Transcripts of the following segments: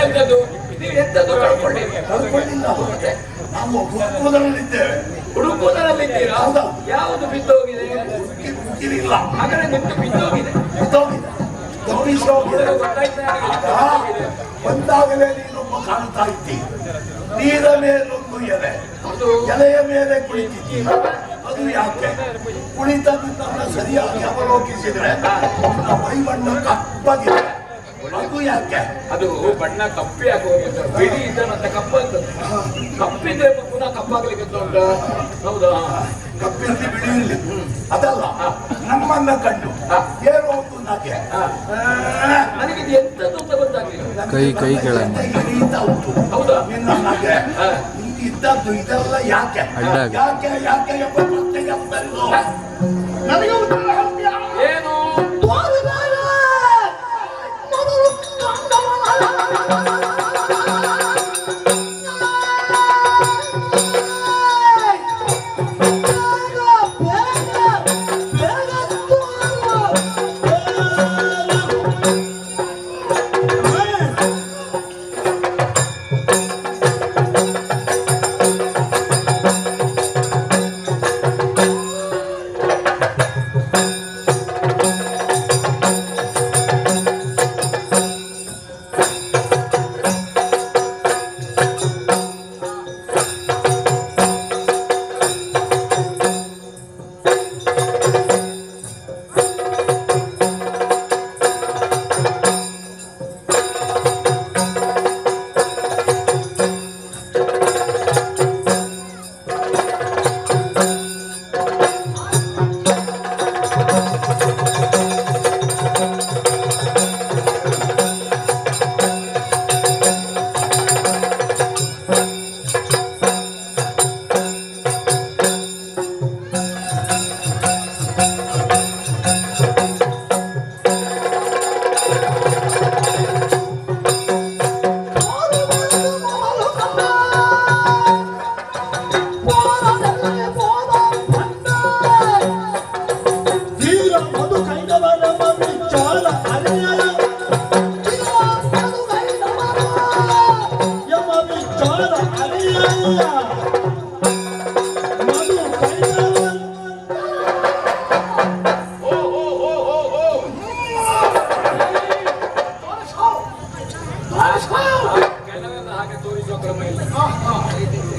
ಇದ್ದದ್ದು ನೀವು ಎಂತದ್ದು ಕಳ್ಕೊಂಡಿರಿ? ನಾವು ಹುಡುಕುವುದರಲ್ಲಿದ್ದೇವೆ. ಹುಡುಕುವುದರಲ್ಲಿದ್ದೀರಾ? ಯಾವುದು ಬಿದ್ದೋಗಿದೆ? ಇಲ್ಲ, ಹಾಗಾದ್ರೆ ನಿಮ್ದು ಬಿದ್ದೋಗಿದೆ. ಬಂದಾಗಲೇ ನೀನೊಬ್ಬ ಕಾಣ್ತಾ ಇದ್ದಿ. ನೀರ ಮೇಲೊಂದು ಎಲೆಯ ಮೇಲೆ ಕುಳಿತಿದ್ದಿ. ಅದು ಯಾಕೆ? ಕುಳಿತದ್ದನ್ನ ಸರಿಯಾಗಿ ಅವಲೋಕಿಸಿದ್ರೆ ಮೈ ಬಣ್ಣ ಕಪ್ಪಾಗಿದೆ. ಅದು ಯಾಕೆ? ಅದು ಬಣ್ಣ ಕಪ್ಪಿ ಆಗುವುದು. ಬಿಳಿ ಇದ್ದನಂತ ಕಪ್ಪಾಗ್ತದೆ. ಕಪ್ಪಿದ್ರೆ ಪುನಃ ಕಪ್ಪಾಗ್ಲಿಕ್ಕೆ ಉಂಟು. ಹೌದಾ? ಕಪ್ಪಿರಲಿ ಬಿಳಿ ಇರಲಿ ಅದಲ್ಲ. ನಮ್ಮನ್ನ ಕಂಡು ಏನೋ ಒಂದು ನನಗೆ ಎಂತದ್ದು ಅಂತ ಗೊತ್ತಾಗ್ಲಿಲ್ಲ. ಕೈ ಕೆಳಗೆ ಹೌದಾ? ನಿನ್ನ ನಗೆ ಇದ್ದದ್ದು ಇದೆಲ್ಲ ಯಾಕೆ ಯಾಕೆ ಯಾಕೆ ಎಂಬ ಪ್ರಶ್ನೆಗೆ ಉತ್ತರಿಸು. ನನಗೆ ಏನು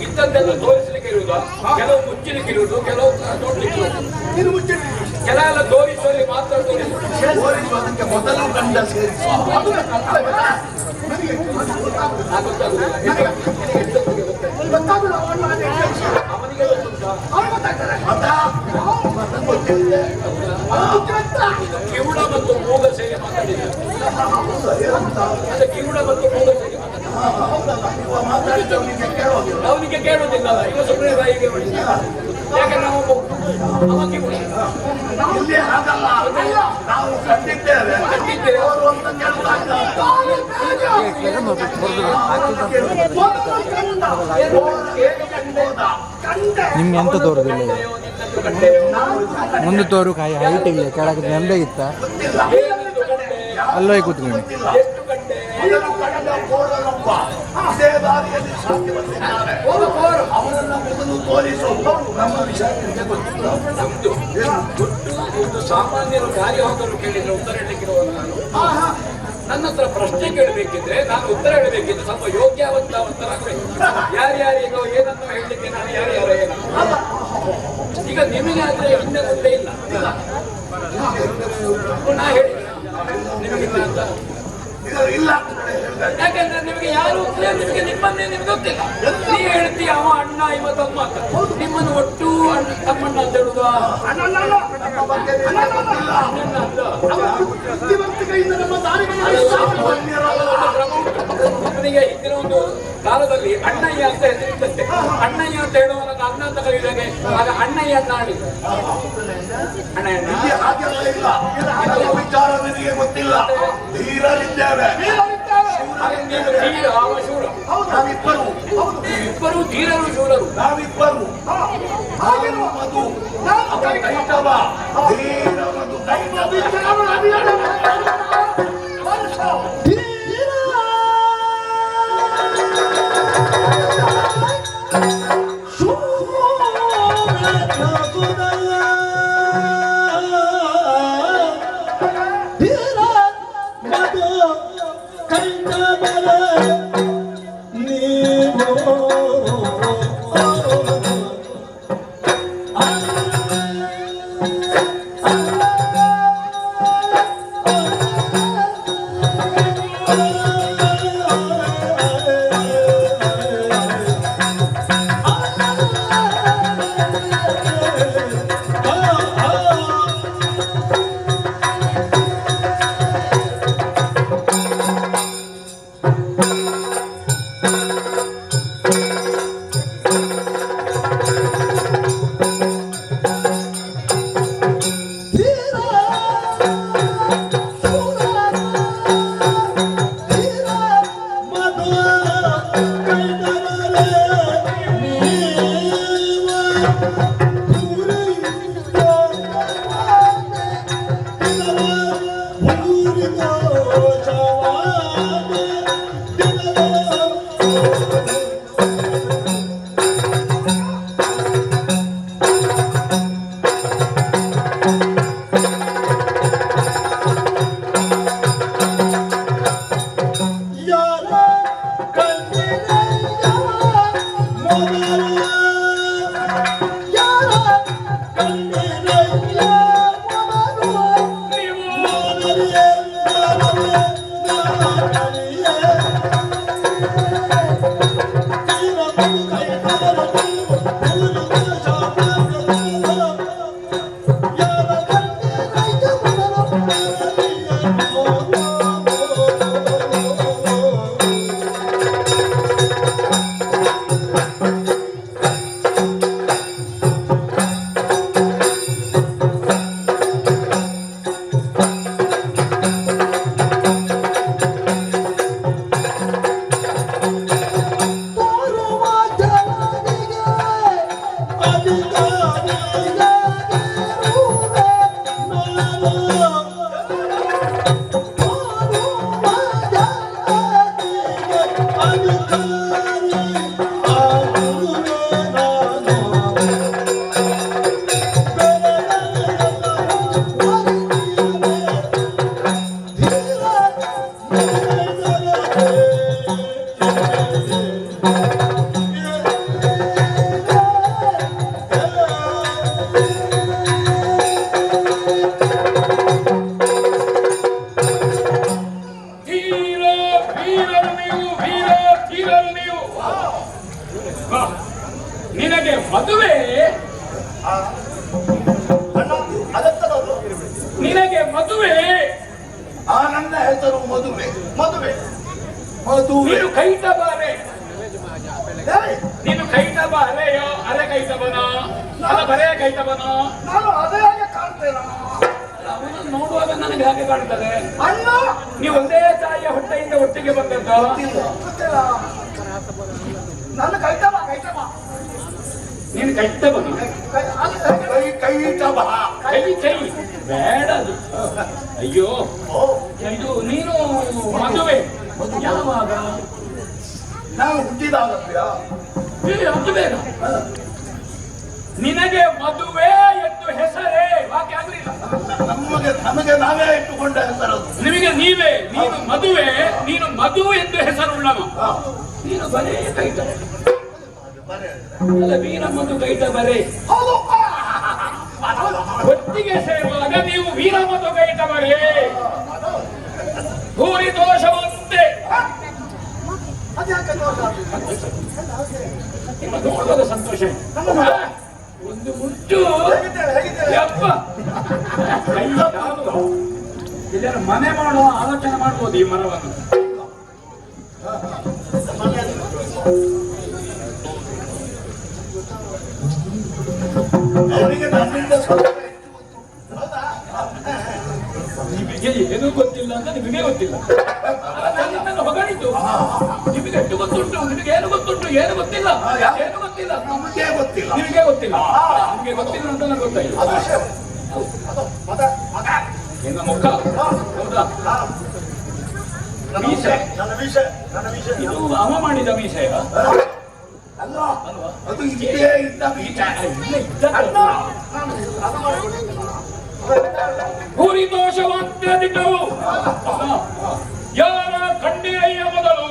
ಇದ್ದದ್ದೆಲ್ಲ ತೋರಿಸಲಿಕ್ಕೆ ಇರುವುದಾ? ಕೆಲವು ಮುಚ್ಚಲಿಕ್ಕೆ ಇರುವುದು, ಕೆಲವು ನೋಡ್ಲಿಕ್ಕೆ ಇರುವುದು. ಕೆಲವೆಲ್ಲ ತೋರಿಸುವಲ್ಲಿ ಮಾತ್ರ ತೋರಿಸುವುದಕ್ಕೆ ಮೊದಲು ಗಂಡ ಸೇರಿಸುವ ಅವನಿಗೆ ಕಿವುಡ ಮತ್ತು ಮೂಗ ಸೇರಿ ಮಾತಾಡಿದ್ದಾರೆ. ಕಿವುಡ ಮತ್ತು ಮೂಗ ಸೇರಿ ಅವನಿಗೆ ಕೇಳುವುದಿಲ್ಲ. ಈಗ ಸುಮ್ಮನೆ ಬಾಯಿಗೆ ಯಾಕೆ ನಾವು ನಾವು ಕಂಡಿದ್ದೇವೆ. ನಿಮ್ಗೆ ಎಂತ ತೋರುದಿಲ್ಲ? ಮುಂದೆ ತೋರು ಕಾಯಿ ಹೈಟ್ ಇಲ್ಲ, ಕೆಳಗೆ ನೆಂಬೆ ಇತ್ತ ಅಲ್ಲೋಗಿ ಕೂತ್ಕೊಂಡು ಇದೇ ದಾರಿಯಲ್ಲಿ ಸಾಧ್ಯ ಬಂದಿದ್ದಾರೆ. ಅವರನ್ನ ಮೊದಲು ತೋರಿಸು. ನಮ್ಮ ವಿಷಯ ಗೊತ್ತಿಲ್ಲ. ಒಂದು ಸಾಮಾನ್ಯರು ದಾರಿ ಹೋಗಲು ಕೇಳಿದ್ರೆ ಉತ್ತರ ಹೇಳಲಿಕ್ಕಿರುವಲ್ಲ. ನನ್ನ ಹತ್ರ ಪ್ರಶ್ನೆ ಕೇಳಬೇಕಿದ್ರೆ ನಾನು ಉತ್ತರ ಹೇಳಬೇಕಿದ್ರೆ ಸ್ವಲ್ಪ ಯೋಗ್ಯವಂತರಾಗಬೇಕು. ಯಾರ್ಯಾರಿಗೋ ಏನನ್ನು ಹೇಳಲಿಕ್ಕೆ ನಾನು ಯಾರ್ಯಾರ ಏನು. ಈಗ ನಿಮಗೆ ಆದ್ರೆ ಹಿಂದೆ ಮುಂದೆ ಇಲ್ಲ. ನಾ ಹೇಳಿ ನಿಮಗಿಲ್ಲ ಅಂತ. ಇಲ್ಲ ಯಾಕಂದ್ರೆ ನಿಮಗೆ ಯಾರು ನಿಮಗೆ ನಿಮ್ಮನ್ನೇ ನಿಮ್ಗೆ ಗೊತ್ತಿಲ್ಲ. ನೀವು ಹೇಳ್ತೀಯ ಅವ ಅಣ್ಣ ಇವ ತಮ್ಮ ಅಂತ. ನಿಮ್ಮನ್ನು ಒಟ್ಟು ತಮ್ಮಣ್ಣ ಅಂತ ಹೇಳುದು ಅವನಿಗೆ ಹಿಂದಿನ ಒಂದು ಕಾಲದಲ್ಲಿ ಅಣ್ಣಯ್ಯ ಅಂತ ಹೆಸರಿದ್ದಂತೆ. ಅಣ್ಣಯ್ಯ ಅಂತ ಹೇಳುವಾಗ ಅಣ್ಣ ಅಂತ ಕರೀದಾಗೆ ಆಗ ಅಣ್ಣಯ್ಯ ಅಂತ ಆಡಿದ. ಅಣ್ಣಯ್ಯಣ್ಣ ವಿಚಾರ ನಿನಗೆ ಗೊತ್ತಿಲ್ಲ. ಧೀರರಿದ್ದೇವೆ. ಇಬ್ಬರು ಧೀರರು ಶೂರರು. ನಾವಿಬ್ಬರು ಮಧು ಕೈಟವ ಧೀರ ಮಧು ಕೈಟವ ನಿನಗೆ ಮದುವೆ ನಿನಗೆ ಮದುವೆ ನನ್ನ ಹೆಸರು ಮದುವೆ ಮದುವೆ ಮದುವೆ ನೀನು ಕೈಟ ಬಾರೆ ನೀನು ಕೈಟ ಬಾರೆಯೋ ಅರೆ ಕೈಟಬನೋ ಅಲ್ಲ ಬರೇ ಕೈಟಬನೋ ನಾನು ಅದೇ ಕಾಣ್ತೇನೆ ಅವನನ್ನು ನೋಡುವಾಗ ನನಗೆ ಹಾಗೆ ಕಾಣ್ತದೆ ಅಣ್ಣ ನೀವು ಒಂದೇ ತಾಯಿಯ ಹೊಟ್ಟೆಯಿಂದ ಒಟ್ಟಿಗೆ ಬಂದದ್ದು ನನ್ನ ಕೈಟಬ ಕೈಟಬ ನೀನು ಕೈಟಬನು ಕೈಟಬ ಕೈ ಕೈ ಬೇಡ ಅದು ಅಯ್ಯೋ ಇದು ನೀನು ಮದುವೆ ಯಾವಾಗ ನಾನು ಹುಟ್ಟಿದಾಗತ್ತೀಯ ಅದು ಬೇಡ ನಿನಗೆ ಮದುವೆ ಎಂದು ಹೆಸರೇ ವಾಕ್ಯ ಆಗಲಿಲ್ಲ ನಮಗೆ ನಾವೇ ಇಟ್ಟುಕೊಂಡ ಹೆಸರು ನಿಮಗೆ ನೀವೇ ನೀನು ಮದುವೆ ನೀನು ಮಧು ಎಂದು ಹೆಸರುಳ್ಳವ ನೀನು ಬರೇ ಕೈಟ ಅಲ್ಲ ವೀರ ಮಧು ಕೈಟ ಬರೇ ಒಟ್ಟಿಗೆ ಸೇರುವಾಗ ನೀವು ವೀರ ಮಧು ಕೈಟ ಬರೇ ಭೂರಿ ದೋಷವಂತೆ ನಿಮ್ಮ ನೋಡುವಾಗ ಸಂತೋಷ ಒಂದು ಮುಟ್ಟು ಯಪ್ಪ ಇದರ ಮನೆ ಮಾಡುವ ಆಲೋಚನೆ ಮಾಡ್ಬೋದು ಈ ಮರವನ್ನು ಅವರಿಗೆ ನನ್ನಿಂದ ನಿಮಗೆ ಏನು ಗೊತ್ತಿಲ್ಲ ಅಂತ ನಿಮಗೆ ಗೊತ್ತಿಲ್ಲ ನಿಮ್ಮನ್ನು ಹೊಗಳಿದ್ದು ನಿಮಗೆ ಎಷ್ಟು ಗೊತ್ತುಂಟು ನಿಮಗೆ ಏನು ಗೊತ್ತುಂಟು ಏನು ಗೊತ್ತಿಲ್ಲ ಏನು ಗೊತ್ತಿಲ್ಲ ನಮಗೆ ಗೊತ್ತಿಲ್ಲ ನಿಮಗೆ ಗೊತ್ತಿಲ್ಲ ನಿಮಗೆ ಗೊತ್ತಿಲ್ಲ ಅಂತ ನನಗೆ ಗೊತ್ತಾಯಿಲ್ಲ ನಿನ್ನ ಮುಖ ಹೌದಾ ನನ್ನ ವಿಷಯ ಇದು ಅವ ಮಾಡಿದ ವಿಷಯ ಅಲ್ಲ ಅದು ಇದ್ದೇ ಇದ್ದಾಗ ಅಲ್ಲ, ನಾನು ಅದು ಮಾಡಿಕೊಂಡಿದ್ದೇನೆ. ಗುರಿ ದೋಷವಾಗ್ತದಿದ್ದವು ಯಾರ ಖಂಡಿಯ ಮೊದಲು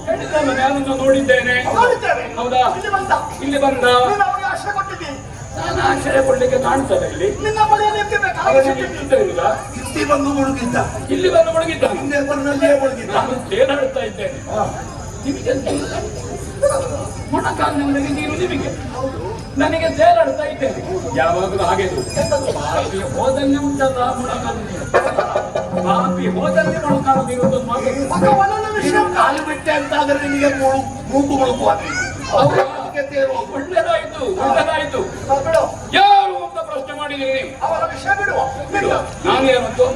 ಹೇಳಿದ್ದಲ್ಲ, ನಾನೊಂದು ನೋಡಿದ್ದೇನೆ. ನೋಡಿದ್ದೇವೆ. ಹೌದಾ? ಇಲ್ಲಿ ಬಂದ. ಇಲ್ಲಿ ಬಂದ. ನೀನು ಅವನಿಗೆ ಆಶ್ರಯ ಕೊಟ್ಟಿದ್ದೀನಿ. ನಾನು ಆಶ್ರಯ ಕೊಡ್ಲಿಕ್ಕೆ ಕಾಣ್ತದೆ ಇಲ್ಲಿ. ನಿನ್ನ ಮನೆಯಲ್ಲಿ ಇರ್ತಿರ್ಬೇಕು. ಅವನಿಗೆ ಇರ್ತಿರ್ಲಿಲ್ಲ. ಇಲ್ಲಿ ಬಂದು ಮುಳುಗಿದ್ದ, ಇಲ್ಲಿ ಬಂದು ಮುಳುಗಿದ್ದ. ಹಿಂದೆ ಬಂದಲ್ಲೇ ಮುಳುಗಿದ್ದ. ನಾನು ತೇಲಾಡ್ತಾ ಇದ್ದೇನೆ. ನಿಮಗೆ ಮೊಣಕಾಲಿನವರೆಗೆ ನೀರು ನಿಮಗೆ, ನನಗೆ ತೇಲಾಡ್ತಾ ಇದ್ದೇನೆ. ಯಾವಾಗಲೂ ಹಾಗೆ ಪಾಪಿ ಹೋದಲ್ಲಿ ಉಂಟಲ್ಲ ಮೊಣಕಾಲು ನೀರು, ಪಾಪಿ ಹೋದಲ್ಲಿ ಮೊಣಕಾಲು ನೀರು ಅಂತ ಮಾತು. ಭಗವಂತನ ವಿಷಯ ಕಾಲು ಬಿಟ್ಟೆ ಅಂತ ಆದ್ರೆ ನಿನಗೆ ಮೂಗು ಮುಳುಗುವಾಗ್ಲಿ. ಒಳ್ಳೆದಾಯ್ತು, ಒಳ್ಳೆದಾಯ್ತು. ಬಿಡು, ಯಾರು ಅಂತ ಪ್ರಶ್ನೆ ಮಾಡಿದ್ದೀನಿ. ಅವರ ವಿಷಯ ಬಿಡುವ. ಬಿಡುವ. ನಾನೇನಂತು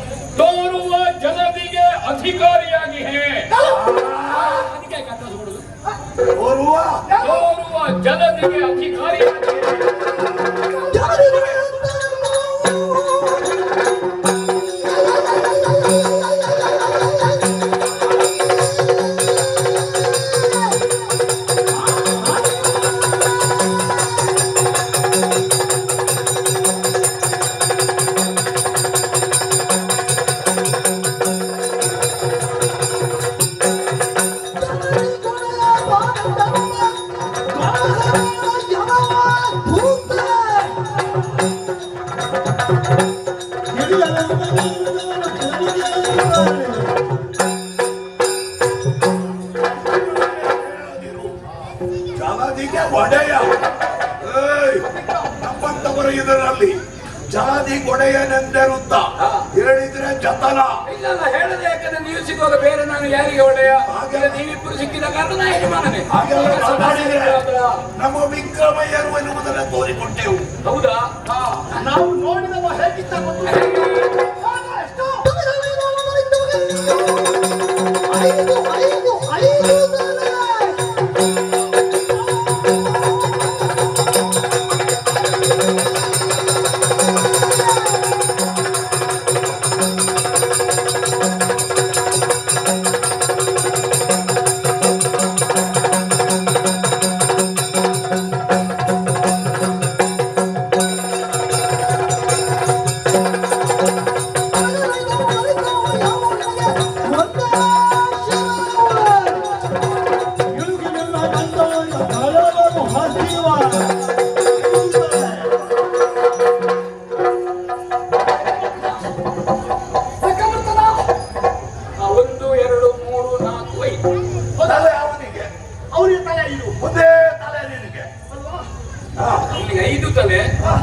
ತೋರುವ ಜನರಿಗೆ ಅಧಿಕಾರಿಯಾಗಿ ಅದಕ್ಕೆ ಕಟ್ಟಿಸ್ಬಿಡುದು. ತೋರುವ ಜನರಿಗೆ ಅಧಿಕಾರಿಯಾಗಿ ಜಾತಿಗೆ ಒಡೆಯ. ನಮ್ಮಂತವರು ಇದರಲ್ಲಿ ಜಾತಿ ಒಡೆಯನೆಂದಿರುತ್ತ ಹೇಳಿದ್ರೆ ಜತನ. ಇಲ್ಲ ಹೇಳದೆ, ಯಾಕಂದ್ರೆ ನೀವು ಸಿಗುವಾಗ ಬೇರೆ ನಾನು ಯಾರಿಗೆ ಒಳ್ಳೆಯ, ನೀವಿಬ್ಬರು ಸಿಕ್ಕಿದ ಕಾರಣ ನಾ ಯಜಮಾನನೇ. ನಮ್ಮ ವಿಕ್ರಮಯ್ಯರು ಎನ್ನುವುದನ್ನು ತೋರಿಕೊಟ್ಟೆವು. ಹೌದಾ? ನಾವು ನೋಡಿದವ ಹೇಗಿದ್ದ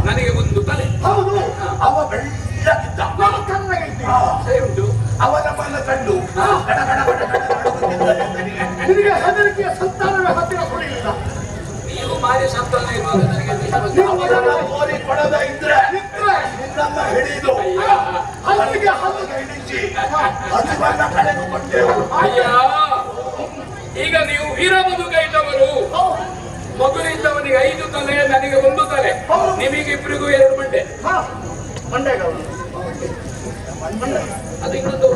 ನನಗೆ ಒಂದು ತಲೆ. ಹೌದು, ಅವ ಬೆಳ್ಳಗಿದ್ದ, ಉಂಟು. ಅವನ ಮನ ಕಂಡು ನಿನಗೆ ಹೆದರಿಕೆಯ ಸಂತಾನವೇ ಹತ್ತಿರ ಕೊಡಲಿಲ್ಲ. ನೀವು ಮಾರಿ ಸಂತಾನ ಇರುವಾಗ ಕೋರಿ ಕೊಡದ ಇದ್ರೆ ನಿನ್ನನ್ನ ಹಿಡಿದು ಹಲ್ಲಿಗೆ ಹಲ್ಲಿಗೆ ಹಿಡಿಸಿ ಹಸುವನ್ನ ಕಳೆದುಕೊಂಡೆವು. ಅಯ್ಯ, ಈಗ ನೀವು ವೀರಮಧುಕೈದವರು. ಮಗುವಿದ್ದವನಿಗೆ 5 ತಲೆ, ನನಗೆ 1 ತಲೆ, ನಿಮಗಿಬ್ಬರಿಗೂ 2 ಮಂಡೆ. ಅದು ಇನ್ನೊಂದು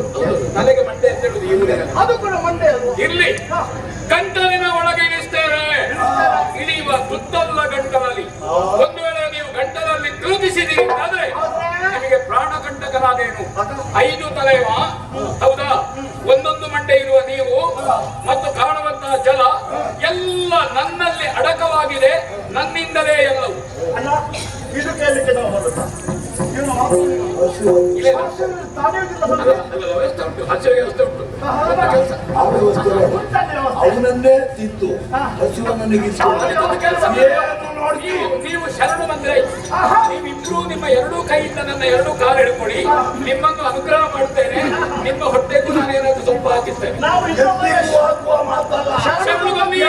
ತಲೆಗೆ ಮಂಡೆ ಅಂತ ಹೇಳುದು ಈ ಊರಿನ. ಅದು ಕೂಡ ಮಂಡೆ ಇರ್ಲಿ, ಗಂಟಲಿನ ಒಳಗೆ ಇಳಿಸ್ತೇವೆ. ಇಳಿಯುವ ತುತ್ತಲ್ಲ ಗಂಟಲಲ್ಲಿ. ಒಂದು ವೇಳೆ ನೀವು ಗಂಟಲಲ್ಲಿ ತಿರುಗಿಸಿದೀರಿ ಆದ್ರೆ ನಿಮಗೆ ಪ್ರಾಣ ಕಂಟಕರಾದೇನು. 5 ತಲೆವ, ಹೌದಾ? ಒಂದೊಂದು ಮಂಡೆ ಇರುವ ನೀವು ಮತ್ತು ಕಾಣುವಂತಹ ಜಲ ಎಲ್ಲ ನನ್ನಲ್ಲಿ ಅಡಕವಾಗಿದೆ. ನನ್ನಿಂದಲೇ ಎಲ್ಲವೂ. ಇದು ಕೇಳಲಿಕ್ಕೆ ನಾವು ವ್ಯವಸ್ಥೆ ಉಂಟು, ಹಸಿರು ವ್ಯವಸ್ಥೆ ಉಂಟು. ಅವನನ್ನೇ ತಿಂದು ಹಸುವನ್ನು ನೀವು ಶರಣು ಬಂದ್ರೆ ನೀವಿಬ್ರು ನಿಮ್ಮ 2 ಕೈಯಿಂದ ನನ್ನ 2 ಕಾಲು ಹಿಡ್ಕೊಳ್ಳಿ. ನಿಮ್ಮನ್ನು ಅನುಗ್ರಹ ಮಾಡ್ತೇನೆ. ನಿಮ್ಮ ಹೊಟ್ಟೆಗೂ ನಾನೇನಾದ್ರೂ ಸ್ವಲ್ಪ ಹಾಕಿಸ್ತೇನೆ. ಶರಣು ಬನ್ನಿ.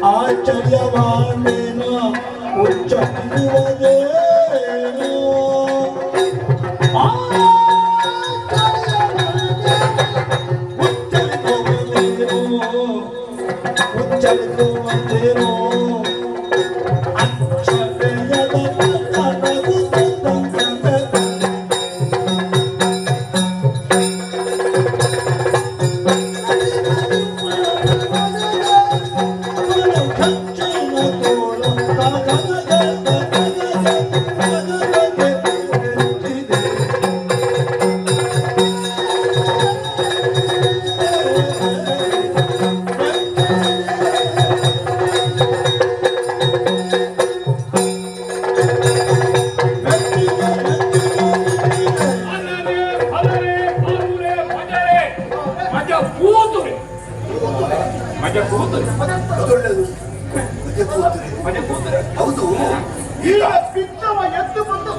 ಆಚರ್ಯವಾಣೇನ ಉಚ್ಚರಿಸುವುದೇ ಉಚ್ಚರಿಸುವುದೇನೋ ಹೌದು. ಈಗ ಪಿಚ್ಚವ ಎದ್ದು ಬಂದು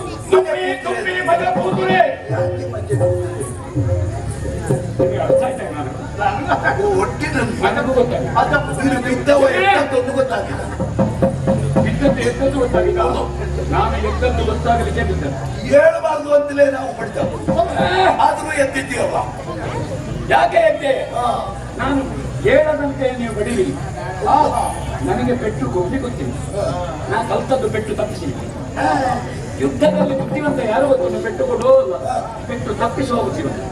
ಗೊತ್ತಾಗಿಲ್ಲ. ನಾನು ಎದ್ದದ್ದು ಗೊತ್ತಾಗಲಿಕ್ಕೆ ಬಿದ್ದೆ. ಹೇಳಬಾರ್ದು ಅಂತಲೇ ನಾವು ಪಡ್ತಾ ಆದ್ರೂ ಎದ್ದಿದ್ದೀವಲ್ಲ. ಯಾಕೆ ಎದ್ದೆ? ನಾನು ಹೇಳದಂತೆ ನೀವು ಬಡಿಲಿ. ನನಗೆ ಪೆಟ್ಟು ಕೊಡ್ಲಿ ಗೊತ್ತಿಲ್ಲ. ನಾನು ಕಲ್ತದ್ದು ಪೆಟ್ಟು ತಪ್ಪಿಸಿ. ಯುದ್ಧದಲ್ಲಿ ಬುದ್ಧಿವಂತ ಯಾರು ಗೊತ್ತನ್ನು ಪೆಟ್ಟು ಕೊಡೋಲ್ಲ, ಪೆಟ್ಟು ತಪ್ಪಿಸುವ ಬುದ್ಧಿವಂತ.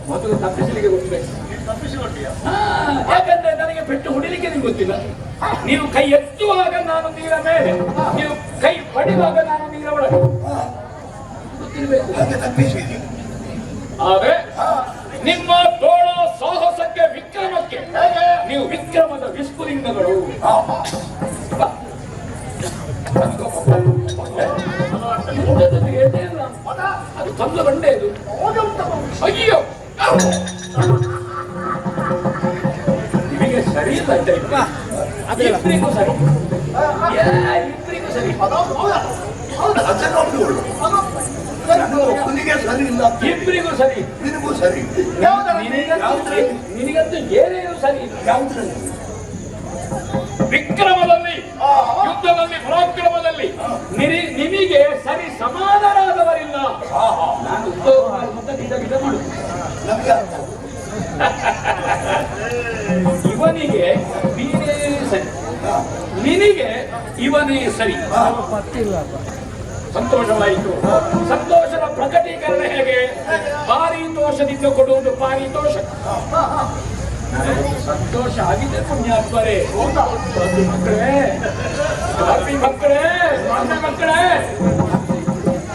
ಮೊದಲು ತಪ್ಪಿಸಲಿಕ್ಕೆ ಗೊತ್ತಬೇಕು. ಯಾಕಂದ್ರೆ ನನಗೆ ಪೆಟ್ಟು ಹೊಡಿಲಿಕ್ಕೆ ನಿಮ್ಗೆ ಗೊತ್ತಿಲ್ಲ. ನೀವು ಕೈ ಎತ್ತುವಾಗ ನಾನು ನೀರ ಮೇಲೆ, ನೀವು ಕೈ ಪಡೆಯುವಾಗ ನಾನು ನೀರ ಒಳಗೆ ಗೊತ್ತಿರಬೇಕು. ಆದ್ರೆ ನಿಮ್ಮ ತೋಳ ಸಾಹಸಕ್ಕೆ ವಿಕ್ರಮಕ್ಕೆ ನೀವು ವಿಕ್ರಮದ ವಿಸ್ಫುಲಿಂಗಗಳು. ಅದು ಕಲ್ಲು ಬಂಡೆ ಇದು. ಅಯ್ಯೋ ನಿಮಗೆ ಸರಿ ಇಲ್ಲ ಅಂತ ಇಬ್ಬರಿಗೂ ಸರಿ, ಇಬ್ಬರಿಗೂ ಸರಿ. ಸರಿ ಇಲ್ಲ, ಇಬ್ಬರಿಗೂ ಸರಿ, ನಿನಗೂ ಸರಿ. ನಿನಗಂತೂ ಏನೇನು ಸರಿ. ವಿಕ್ರಮದಲ್ಲಿ, ಯುದ್ಧದಲ್ಲಿ, ಪರಾಕ್ರಮದಲ್ಲಿ ನಿಮಗೆ ಸರಿ ಸಮಾನರಾದವರಿಲ್ಲ. ನಾನು ಉದ್ಯೋಗ ಗಿಡ ಮಾಡುದು. ಇವನಿಗೆ ನೀನೇ ಸರಿ, ನಿನಗೆ ಇವನೇ ಸರಿ. ಸಂತೋಷವಾಯಿತು. ಸಂತೋಷದ ಪ್ರಕಟೀಕರಣ ಹೇಗೆ? ಪಾರಿತೋಷದಿಂದ ಕೊಡುವುದು ಪಾರಿತೋಷ. ಸಂತೋಷ ಆಗಿದೆ ಪುಣ್ಯಾತ್ಮರೇ. ಮಕ್ಕಳೇ, ಮಕ್ಕಳೇ, ಮಕ್ಕಳೇ,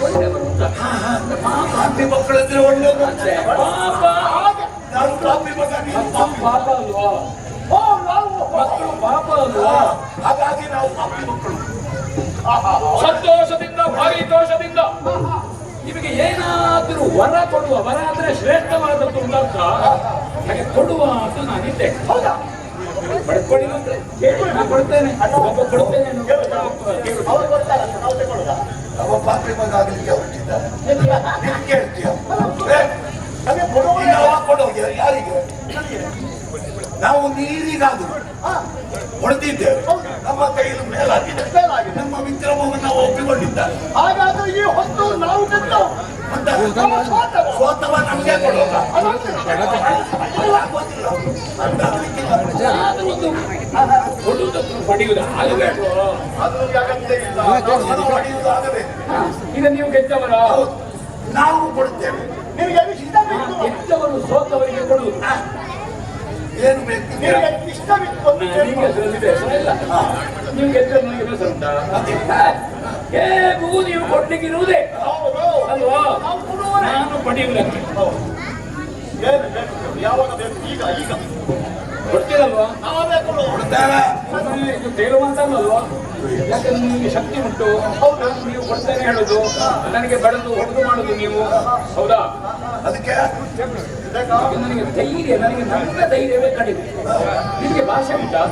ಒಳ್ಳೆ ಬರುತ್ತ ಮಕ್ಕಳಂದ್ರೆ ಒಳ್ಳೆಯವರು. ಪಾಪ ಪಾಪ ಅಲ್ವಾ? ಮಕ್ಕಳು ಪಾಪ ಅಲ್ವಾ? ಹಾಗಾಗಿ ನಾವು ಪಾಪಿ ಮಕ್ಕಳು. ಸಂತೋಷದಿಂದ, ಪಾರಿತೋಷದಿಂದ ನಿಮಗೆ ಏನಾದರೂ ವರ ಕೊಡುವ, ವರ ಅಂದ್ರೆ ಶ್ರೇಷ್ಠವಾದದ್ದು ಉಂಟಂತ ಹಾಗೆ ಕೊಡುವ ಅಂತ ನಾನಿದ್ದೆ. ಹೌದಾ? ಪಡ್ಕೊಳ್ಳಿ ಅಂದ್ರೆ ನಾನು ಕೊಡ್ತೇನೆ, ಒಬ್ಬ ಕೊಡ್ತೇನೆ. ನಮ್ಮ ಪಾಪಿ ಮಗ ಆಗಲಿಕ್ಕೆ ಹೊರಟಿದ್ದಾರೆ. ನೀನು ಕೇಳ್ತೀಯ ಕೊಡೋ ಯಾರಿಗೆ? ನಾವು ನೀರಿಗಾದರೂ ಹೊಡೆದಿದ್ದೇವೆ. ನಮ್ಮ ಕೈಯಲ್ಲಿ ಮೇಲಾಗಿದೆ. ನಮ್ಮ ವಿಕ್ರಮವನ್ನು ನಾವು ಒಪ್ಪಿಕೊಂಡಿದ್ದಾರೆ. ಹಾಗಾದ್ರೆ ಈ ಹೊತ್ತು ನಾವು ಸೋತವ ನಮಗೆ ಕೊಡೋಲ್ಲ. ಕೊಡುವುದನ್ನು ಪಡೆಯುವುದು ಆಗಬೇಕು. ಪಡೆಯುವುದು ಆಗಬೇಕು. ಈಗ ನೀವು ಗೆದ್ದವರ ನಾವು ಕೊಡುತ್ತೇವೆ. ಗೆದ್ದವರು ಸೋತವರಿಗೆ ಕೊಡುವುದು. ಏನು ಬೇಕು? ಇಷ್ಟವಿತ್ತು. ನಿಮಗೆ ಅದರಲ್ಲಿ ಬೇಸರ ಇಲ್ಲ. ನೀವು ಗೆದ್ದರೆ ನನಗೆ ಬೇಸರ ಉಂಟಾ? ಹೇಗೂ ನೀವು ಕೊಡ್ಲಿಕ್ಕಿರುವುದೇ ಅಲ್ವಾ? ನಾನು ಪಡೆಯುವುದಕ್ಕೆ ಯಾವಾಗ ಬೇಕು? ಈಗ ಈಗ ಕೊಡ್ತೀರಲ್ವಾ? ನಾವೇ ಕೊಡ್ತೇವೆ. ಇದು ತೇಲುವಂತಲ್ವಾ? ಯಾಕಂದ್ರೆ ನಿಮಗೆ ಶಕ್ತಿ ಉಂಟು. ನೀವು ಕೊಡ್ತೇನೆ ಹೇಳುದು, ನನಗೆ ಬೆಳೆದು ಹೊಡೆದು ಮಾಡುದು ನೀವು. ಹೌದಾ? ಅದಕ್ಕೆ ನನಗೆ ಧೈರ್ಯ, ನನಗೆ ನನ್ನ ಧೈರ್ಯವೇ ಕಡಿಮೆ. ನಿಮಗೆ ಭಾಷೆ ಉಂಟಾ?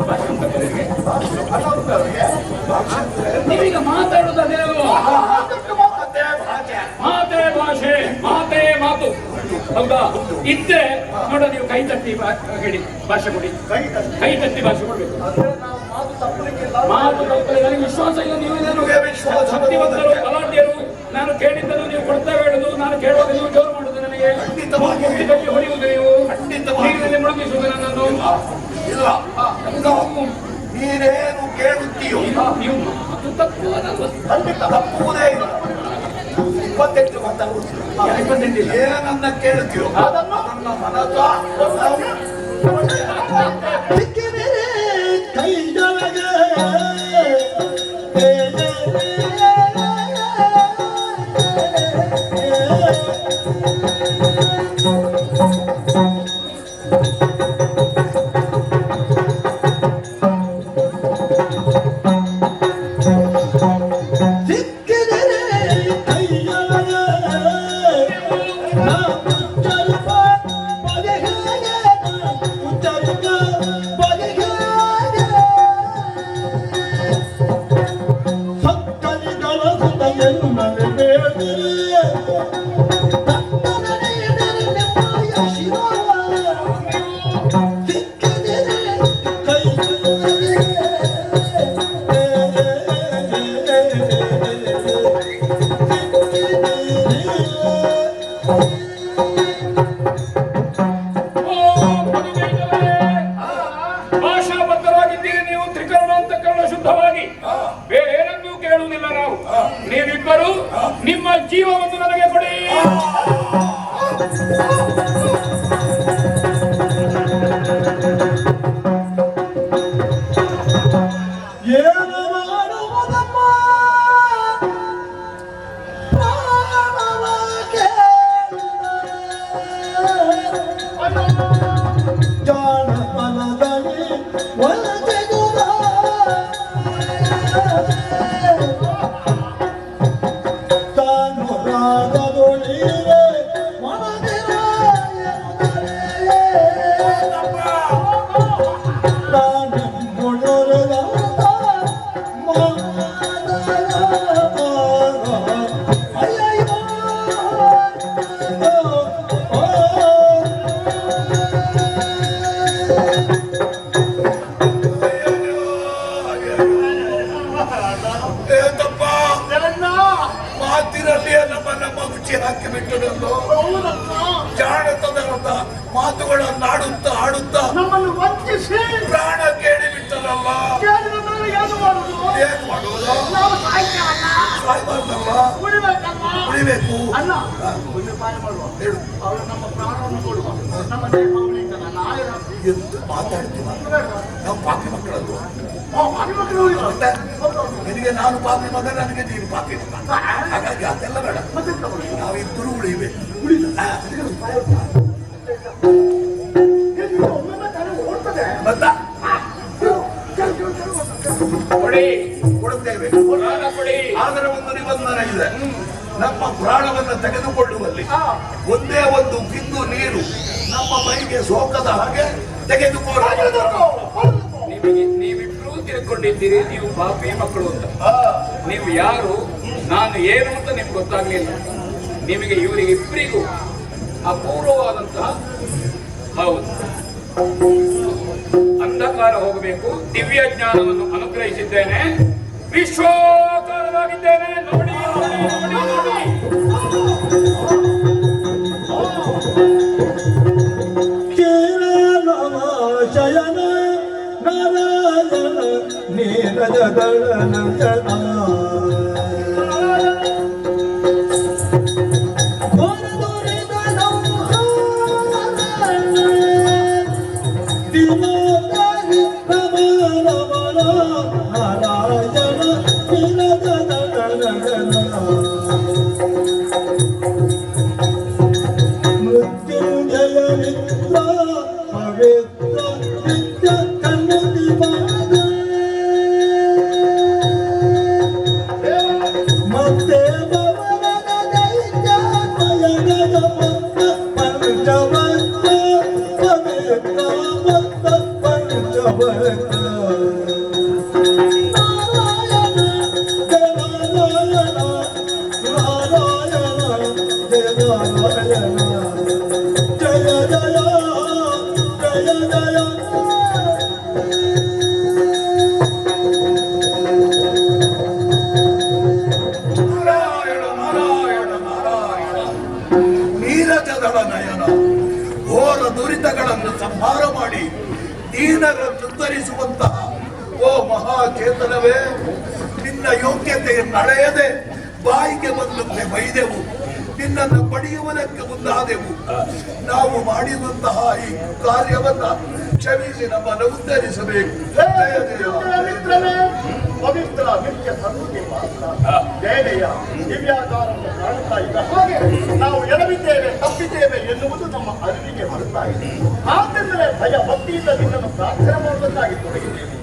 ಭಾಷೆ ಉಂಟಾ ನಿಮಗೆ? ನೀವೀಗ ಮಾತಾಡುವುದೇ ಅಲ್ವಾ? ಮಾತೇ ಭಾಷೆ, ಮಾತೇ ಮಾತು. ಹೌದಾ? ಇದ್ರೆ ನೋಡ, ನೀವು ಕೈ ತಟ್ಟಿ ಹೇಳಿ ಭಾಷೆ ಕೊಡಿ. ಕೈ ತಟ್ಟಿ ಭಾಷೆ ಕೊಡ್ಬೇಕು. ಮಾತು ತಪ್ಪಲೆ ನನಗೆ ವಿಶ್ವಾಸ ಇಲ್ಲ. ನೀವು ಸತ್ಯವಂತರು, ಗಲಾಟೆಯರು. ನಾನು ಕೇಳಿದ್ದನ್ನು ನೀವು ಕೊಡ್ತಾ ಹೇಳುದು, ನಾನು ಕೇಳುವಾಗ ನೀವು ಜೋರು ಮಾಡುದು. ನನಗೆ ಖಂಡಿತವಾಗಿ ಹೊಡೆಯುವುದು, ನೀವು ನೀರಿನಲ್ಲಿ ಮುಳುಗಿಸುವುದು ನನ್ನನ್ನು. ಇಲ್ಲ, ನೀನೇನು ಕೇಳುತ್ತೀಯೋ ನೀವು ಮಾತು ತಪ್ಪುವುದಲ್ವ? ತಪ್ಪುವುದೇ ಇಲ್ಲ. 28 ಮಾತಾಡುವುದು. 28 ಇಲ್ಲ. ಏನನ್ನ ಕೇಳುತ್ತೀಯೋ ಅದನ್ನು ನನ್ನ ಮನದ ಭಾಷಾಬದ್ಧರಾಗಿದ್ದೀರಿ ನೀವು. ತ್ರಿಕರಣ ಅಂತಃಕರಣ ಶುದ್ಧವಾಗಿ, ಬೇರೆ ಏನನ್ನೂ ಕೇಳುವುದಿಲ್ಲ ನಾವು. ನೀವಿಬ್ಬರು ನಿಮ್ಮ ಜೀವವನ್ನು ನನಗೆ ಕೊಡಿ. ಮಾತಿನಲ್ಲಿಯೇ ನಮ್ಮನ್ನ ಮುಚ್ಚಿ ಹಾಕಿಬಿಟ್ಟು ಜಾಣತನದ ಮಾತುಗಳನ್ನಾಡುತ್ತಾ ಆಡುತ್ತಾ ನಮ್ಮನ್ನು ವಂಚಿಸಿ ಪ್ರಾಣ ಕೇಳಿಬಿಟ್ಟನಲ್ಲ. ಕೇಳಿದ ಮೇಲೆ ಏನು ಮಾಡುವುದು? ಏನ್ ಮಾಡುವುದು? ನಾವು ಸಾಯ್ತೇವಲ್ಲ, ಸಾಯ್ಬಾರ್ದಲ್ಲ, ಉಳಿಬೇಕಲ್ಲ. ಉಳಿಬೇಕು. ಅಲ್ಲ, ಒಂದು ಉಪಾಯ ಮಾಡುವ. ಹೇಳು. ಅವರು ನಮ್ಮ ಪ್ರಾಣವನ್ನು ಕೊಡುವ. ನಮ್ಮ ದೇಹ ಉಳಿತಲ್ಲ, ನಾಳೆ ಎಂದು ಮಾತಾಡ್ತೀವ ನಾವು ಪಾಪಿ ಮಕ್ಕಳಲ್ವ? ಮಕ್ಕಳು ಮತ್ತೆ ನಿನಗೆ ನಾನು ಪಾಪಿ ಮಗ, ನನಗೆ ನೀನು ಪಾಪಿ ಮಗ. ಹಾಗಾಗಿ ಅದೆಲ್ಲ ಬೇಡ, ನಾವಿಬ್ಬರು ಉಳಿಬೇಕು. ಓಡ್ತದೆ ಮತ್ತ ಕೊಡಿ, ಕೊಡುತ್ತೇವೆ. ಪ್ರಾಣ ಕೊಡಿ. ಆದರೆ ಒಂದು ನಿಬಂಧನೆ ಇದೆ. ನಮ್ಮ ಪ್ರಾಣವನ್ನು ತೆಗೆದುಕೊಳ್ಳುವಲ್ಲಿ ಒಂದೇ ಒಂದು ಬಿಂದು ನೀರು ನಮ್ಮ ಮೈಗೆ ಸೋಕದ ಹಾಗೆ ತೆಗೆದುಕೊಳ್ಳ. ನೀವಿಬ್ರು ತಿಳ್ಕೊಂಡಿದ್ದೀರಿ ನೀವು ಪಾಪಿ ಮಕ್ಕಳು ಅಂತ. ನೀವು ಯಾರು, ನಾನು ಏನು ಅಂತ ನಿಮ್ಗೆ ಗೊತ್ತಾಗ್ಲಿಲ್ಲ. ನಿಮಗೆ ಇವರಿಗೆ ಇಬ್ಬರಿಗೂ ಅಪೂರ್ವವಾದಂತಹ, ಹೌದು, ಅಂಧಕಾರ ಹೋಗಬೇಕು, ದಿವ್ಯ ಜ್ಞಾನವನ್ನು ಅನುಗ್ರಹಿಸಿದ್ದೇನೆ, ವಿಶ್ವಕಾರನಾಗಿದ್ದೇನೆ. ನೋಡಿ ನೋಡಿ ನೋಡಿ ಶಯನ ನಾರಾಯಣ ನೀರಜಗಳ ನಂದನ ದೇವ ನೀರಜದಳ ನಯನ ಘೋರ ದುರಿತಗಳನ್ನು ಸಂಹಾರ ಮಾಡಿ ದೀನರನ್ನು ಉದ್ಧರಿಸುವಂತಹ ಓ ಮಹಾಚೇತನವೇ, ನಿನ್ನ ಯೋಗ್ಯತೆಯನ್ನು ಅಳೆಯದೆ ಬಾಯಿಗೆ ಬಂದಂತೆ ಬೈದೆವು, ನಿನ್ನನ್ನು ಪಡೆಯುವುದಕ್ಕೆ ಮುಂದಾದೆವು. ನಾವು ಮಾಡಿದಂತಹ ಈ ಕಾರ್ಯವನ್ನ ಕ್ಷಮಿಸಿ ನಮ್ಮನ್ನು ಉದ್ಧರಿಸಬೇಕು. ಮಿತ್ರನೇ, ಪವಿತ್ರ ನಿತ್ಯ ಸನ್ನಿಧಿ ಮಾತ್ರ ಜಯನಯ್ಯ ದಿವ್ಯಾಕಾರವನ್ನು ಕಾಣುತ್ತಾ ಇದ್ದ ಹಾಗೆ ನಾವು ಎಡವಿದ್ದೇವೆ ತಪ್ಪಿದ್ದೇವೆ ಎನ್ನುವುದು ನಮ್ಮ ಅರಿವಿಗೆ ಬರ್ತಾ ಇದೆ. ಆದ್ದರಿಂದಲೇ ಭಯ ಭಕ್ತಿಯಿಂದ ನಿನ್ನನ್ನು ಪ್ರಾರ್ಥನೆ ಮಾಡುವುದಾಗಿ ತೊಡಗಿದ್ದೇವೆ.